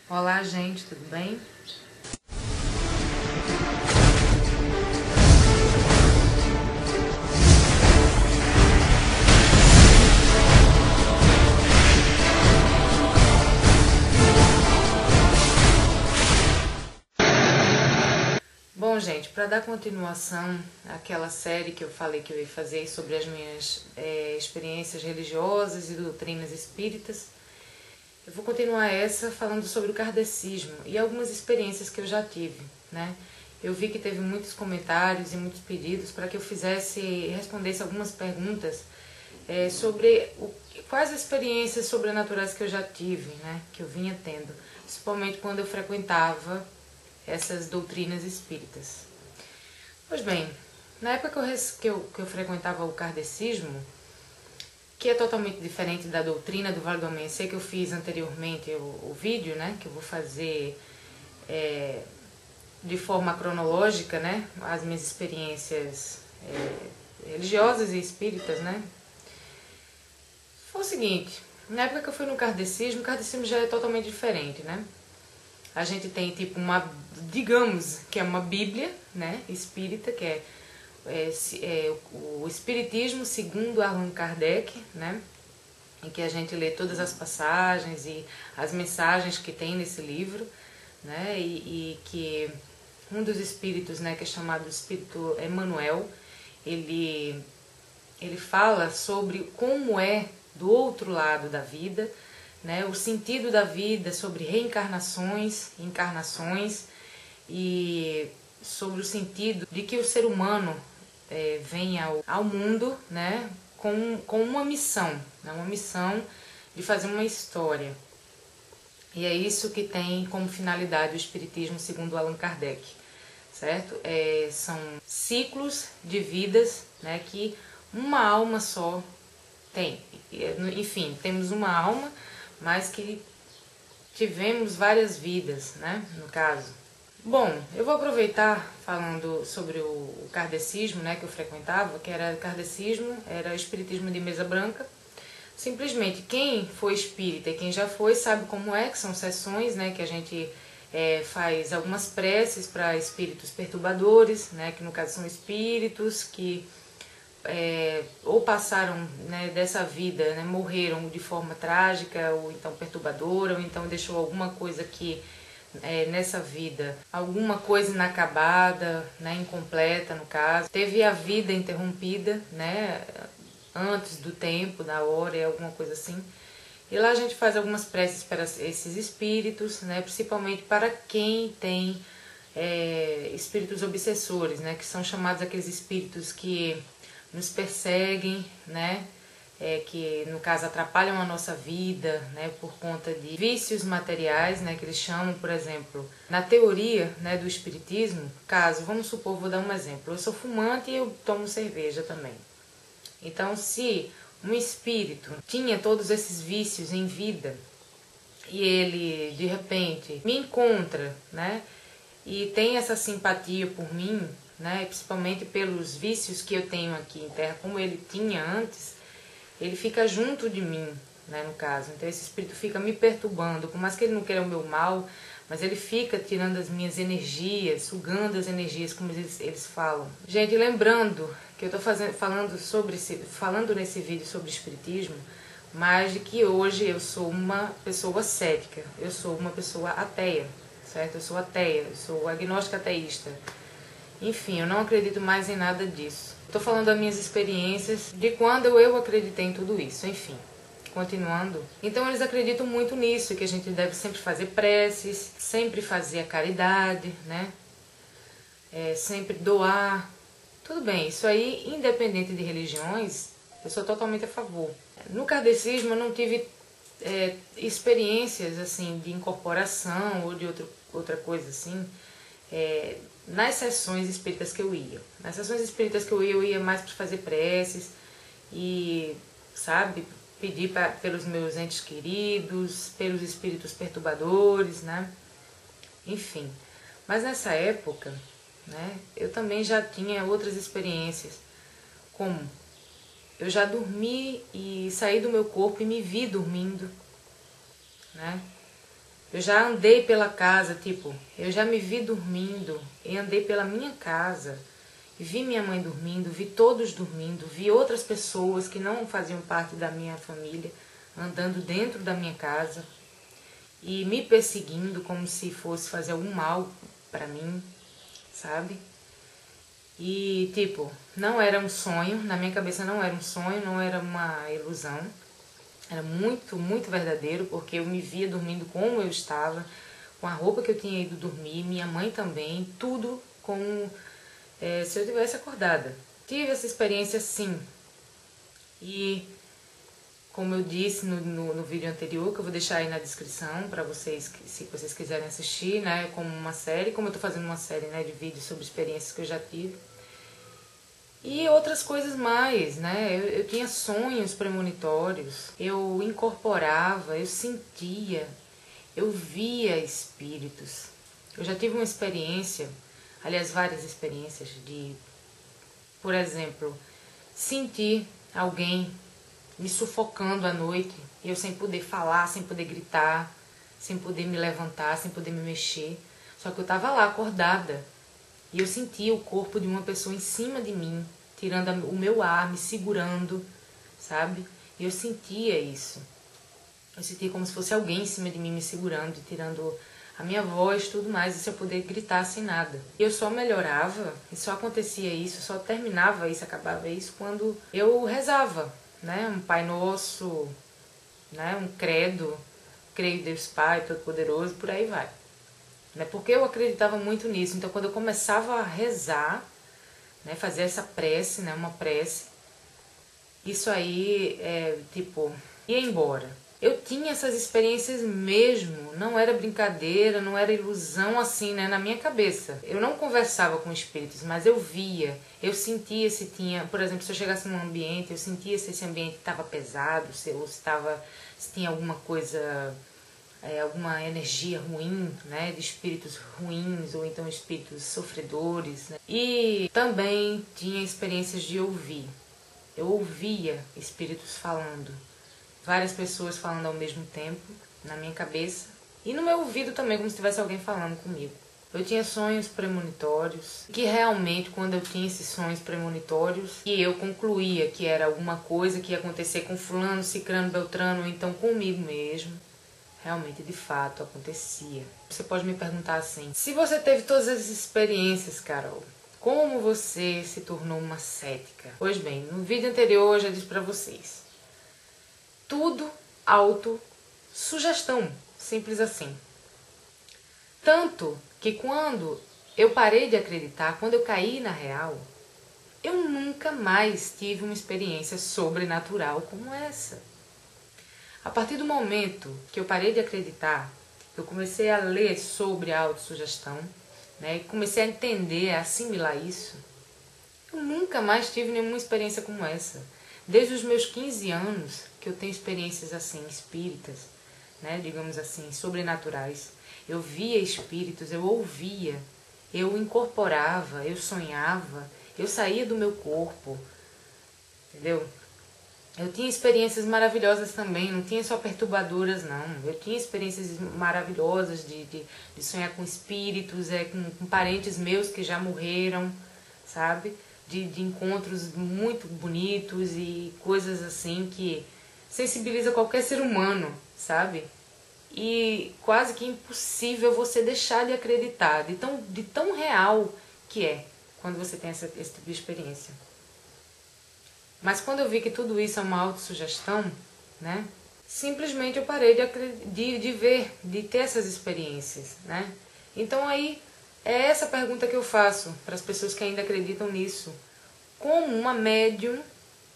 Olá, gente, tudo bem? Bom, gente, para dar continuação àquela série que eu falei que eu ia fazer sobre as minhas experiências religiosas e doutrinas espíritas, eu vou continuar essa falando sobre o kardecismo e algumas experiências que eu já tive, né? Eu vi que teve muitos comentários e muitos pedidos para que eu respondesse algumas perguntas sobre quais experiências sobrenaturais que eu já tive, né? Que eu vinha tendo, principalmente quando eu frequentava essas doutrinas espíritas. Pois bem, na época que eu frequentava o kardecismo, que é totalmente diferente da doutrina do Vale do Amanhecer que eu fiz anteriormente, o vídeo, né, que eu vou fazer de forma cronológica, né, as minhas experiências religiosas e espíritas, né. Foi o seguinte, na época que eu fui no kardecismo, o kardecismo já é totalmente diferente, né. A gente tem tipo digamos que é uma bíblia, né, espírita, que é o Espiritismo segundo Allan Kardec, né, em que a gente lê todas as passagens e as mensagens que tem nesse livro, né, e que um dos espíritos, né, que é chamado Espírito Emmanuel, ele fala sobre como é do outro lado da vida, né, o sentido da vida, sobre reencarnações, encarnações e sobre o sentido de que o ser humano vem ao mundo, né, com uma missão, né, uma missão de fazer uma história. E é isso que tem como finalidade o Espiritismo segundo Allan Kardec, certo? São ciclos de vidas, né, que uma alma só tem. Enfim, temos uma alma, mas que tivemos várias vidas, né, no caso. Bom, eu vou aproveitar falando sobre o kardecismo, né, que eu frequentava, que era kardecismo, era espiritismo de mesa branca. Simplesmente quem foi espírita e quem já foi sabe como é, que são sessões, né, que a gente faz algumas preces para espíritos perturbadores, né, que no caso são espíritos que ou passaram, né, dessa vida, né, morreram de forma trágica, ou então perturbadora, ou então deixou alguma coisa que nessa vida, alguma coisa inacabada, né, incompleta no caso, teve a vida interrompida, né, antes do tempo, da hora, alguma coisa assim. E lá a gente faz algumas preces para esses espíritos, né, principalmente para quem tem espíritos obsessores, né, que são chamados aqueles espíritos que nos perseguem, né, que no caso atrapalham a nossa vida, né, por conta de vícios materiais, né, que eles chamam, por exemplo, na teoria, né, do espiritismo. Caso, vamos supor, vou dar um exemplo, eu sou fumante e eu tomo cerveja também. Então, se um espírito tinha todos esses vícios em vida e ele de repente me encontra, né, e tem essa simpatia por mim, né, principalmente pelos vícios que eu tenho aqui em Terra, como ele tinha antes, ele fica junto de mim, né, no caso. Então esse espírito fica me perturbando, por mais que ele não queira o meu mal, mas ele fica tirando as minhas energias, sugando as energias, como eles falam. Gente, lembrando que eu estou falando nesse vídeo sobre espiritismo, mas de que hoje eu sou uma pessoa cética, eu sou uma pessoa ateia, certo? Eu sou ateia, eu sou agnóstica ateísta. Enfim, eu não acredito mais em nada disso. Estou falando das minhas experiências, de quando eu acreditei em tudo isso, enfim. Continuando. Então eles acreditam muito nisso, que a gente deve sempre fazer preces, sempre fazer a caridade, né? Sempre doar. Tudo bem, isso aí, independente de religiões, eu sou totalmente a favor. No kardecismo eu não tive experiências assim de incorporação ou de outra coisa assim, nas sessões espíritas que eu ia. Nas sessões espíritas que eu ia mais para fazer preces e, sabe, pedir pelos meus entes queridos, pelos espíritos perturbadores, né? Enfim. Mas nessa época, né, eu também já tinha outras experiências, como eu já dormi e saí do meu corpo e me vi dormindo, né? Eu já andei pela casa, tipo, eu já me vi dormindo e andei pela minha casa. Vi minha mãe dormindo, vi todos dormindo, vi outras pessoas que não faziam parte da minha família andando dentro da minha casa e me perseguindo como se fosse fazer algum mal pra mim, sabe? E, tipo, não era um sonho, na minha cabeça não era um sonho, não era uma ilusão. Era muito, muito verdadeiro, porque eu me via dormindo como eu estava, com a roupa que eu tinha ido dormir, minha mãe também, tudo como se eu tivesse acordada. Tive essa experiência sim. E como eu disse no vídeo anterior, que eu vou deixar aí na descrição para vocês, se vocês quiserem assistir, né, como uma série, como eu tô fazendo uma série, né, de vídeos sobre experiências que eu já tive. E outras coisas mais, né? Eu tinha sonhos premonitórios, eu incorporava, eu sentia, eu via espíritos. Eu já tive uma experiência, aliás, várias experiências de, por exemplo, sentir alguém me sufocando à noite, eu sem poder falar, sem poder gritar, sem poder me levantar, sem poder me mexer. Só que eu estava lá acordada e eu sentia o corpo de uma pessoa em cima de mim, tirando o meu ar, me segurando, sabe? E eu sentia isso. Eu sentia como se fosse alguém em cima de mim me segurando, tirando a minha voz, tudo mais, e se eu poder gritar sem nada. Eu só melhorava, e só acontecia isso, só terminava isso, acabava isso, quando eu rezava, né? Um Pai Nosso, né? Um credo, creio em Deus Pai Todo-Poderoso, por aí vai. Né? Porque eu acreditava muito nisso. Então, quando eu começava a rezar, né, fazer essa prece, né, uma prece, isso aí, tipo, ia embora. Eu tinha essas experiências mesmo, não era brincadeira, não era ilusão assim, né, na minha cabeça. Eu não conversava com espíritos, mas eu via, eu sentia se tinha, por exemplo, se eu chegasse num ambiente, eu sentia se esse ambiente estava pesado, se tinha alguma coisa, alguma energia ruim, né, de espíritos ruins ou então espíritos sofredores, né? E também tinha experiências de ouvir. Eu ouvia espíritos falando, várias pessoas falando ao mesmo tempo na minha cabeça e no meu ouvido também, como se tivesse alguém falando comigo. Eu tinha sonhos premonitórios, que realmente quando eu tinha esses sonhos premonitórios e eu concluía que era alguma coisa que ia acontecer com fulano, cicrano, beltrano, ou então comigo mesmo, realmente, de fato, acontecia. Você pode me perguntar assim, se você teve todas essas experiências, Carol, como você se tornou uma cética? Pois bem, no vídeo anterior eu já disse pra vocês. Tudo autossugestão, simples assim. Tanto que quando eu parei de acreditar, quando eu caí na real, eu nunca mais tive uma experiência sobrenatural como essa. A partir do momento que eu parei de acreditar, eu comecei a ler sobre a autossugestão, né, e comecei a entender, a assimilar isso, eu nunca mais tive nenhuma experiência como essa. Desde os meus 15 anos que eu tenho experiências assim, espíritas, né, digamos assim, sobrenaturais. Eu via espíritos, eu ouvia, eu incorporava, eu sonhava, eu saía do meu corpo, entendeu? Eu tinha experiências maravilhosas também, não tinha só perturbadoras, não. Eu tinha experiências maravilhosas de sonhar com espíritos, com parentes meus que já morreram, sabe? De encontros muito bonitos e coisas assim que sensibiliza qualquer ser humano, sabe? E quase que impossível você deixar de acreditar, de tão real que é quando você tem esse tipo de experiência. Mas quando eu vi que tudo isso é uma autossugestão, né? Simplesmente eu parei de ver, de ter essas experiências, né? Então aí é essa pergunta que eu faço para as pessoas que ainda acreditam nisso. Como uma médium,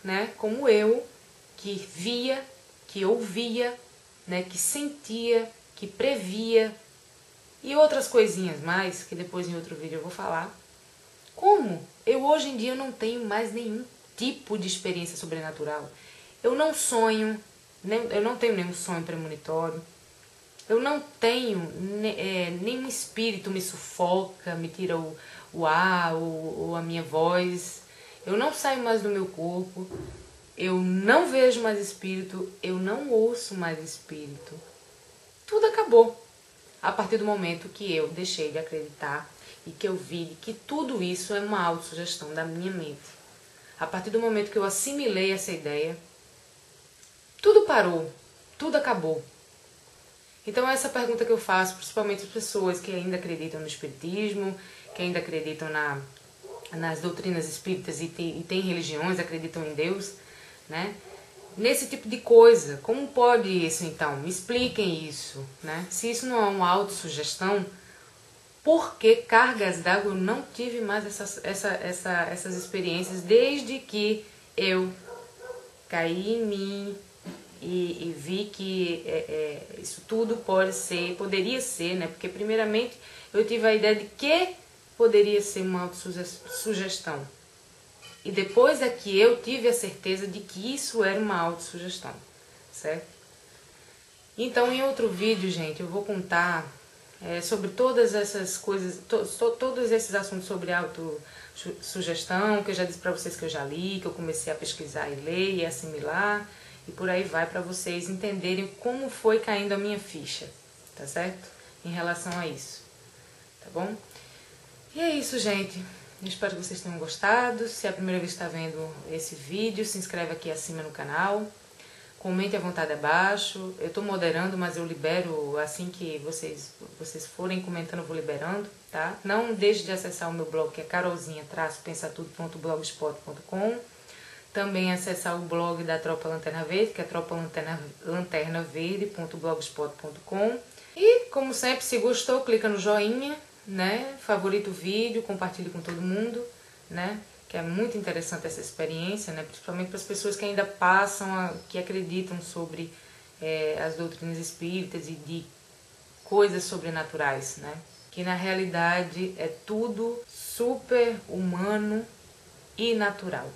né? Como eu, que via, que ouvia, né? Que sentia, que previa e outras coisinhas mais, que depois em outro vídeo eu vou falar. Como eu hoje em dia não tenho mais nenhum tipo de experiência sobrenatural. Eu não sonho, eu não tenho nenhum sonho premonitório. Eu não tenho, nenhum espírito me sufoca, me tira o ar ou a minha voz. Eu não saio mais do meu corpo. Eu não vejo mais espírito. Eu não ouço mais espírito. Tudo acabou. a partir do momento que eu deixei de acreditar e que eu vi que tudo isso é uma autossugestão da minha mente. A partir do momento que eu assimilei essa ideia, tudo parou, tudo acabou. Então essa pergunta que eu faço, principalmente as pessoas que ainda acreditam no espiritismo, que ainda acreditam nas doutrinas espíritas e tem religiões, acreditam em Deus, né? Nesse tipo de coisa, como pode isso então? Me expliquem isso, né? Se isso não é uma autossugestão, por que cargas d'água eu não tive mais essas experiências desde que eu caí em mim e vi que isso tudo poderia ser, né? Porque primeiramente eu tive a ideia de que poderia ser uma autossugestão. E depois é que eu tive a certeza de que isso era uma autossugestão, certo? Então, em outro vídeo, gente, eu vou contar sobre todas essas coisas, todos esses assuntos sobre autossugestão, que eu já disse pra vocês que eu já li, que eu comecei a pesquisar e ler e assimilar, e por aí vai pra vocês entenderem como foi caindo a minha ficha, tá certo? Em relação a isso, tá bom? E é isso, gente. Eu espero que vocês tenham gostado. Se é a primeira vez que está vendo esse vídeo, se inscreve aqui acima no canal. Comente à vontade abaixo. Eu estou moderando, mas eu libero assim que vocês forem comentando, eu vou liberando, tá? Não deixe de acessar o meu blog, que é carolzinha-pensatudo.blogspot.com. Também acessar o blog da Tropa Lanterna Verde, que é tropalanternaverde.blogspot.com. E, como sempre, se gostou, clica no joinha, né? Favorita o vídeo, compartilhe com todo mundo, né? Que é muito interessante essa experiência, né? Principalmente para as pessoas que ainda que acreditam sobre as doutrinas espíritas e de coisas sobrenaturais, né? Que na realidade é tudo super humano e natural,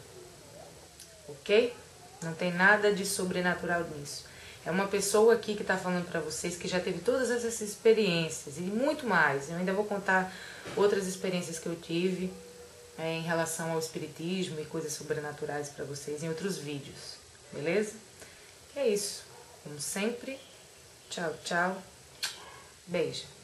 ok? Não tem nada de sobrenatural nisso. É uma pessoa aqui que está falando para vocês que já teve todas essas experiências e muito mais. Eu ainda vou contar outras experiências que eu tive em relação ao espiritismo e coisas sobrenaturais para vocês em outros vídeos, beleza? E é isso. Como sempre, tchau, tchau. Beijo.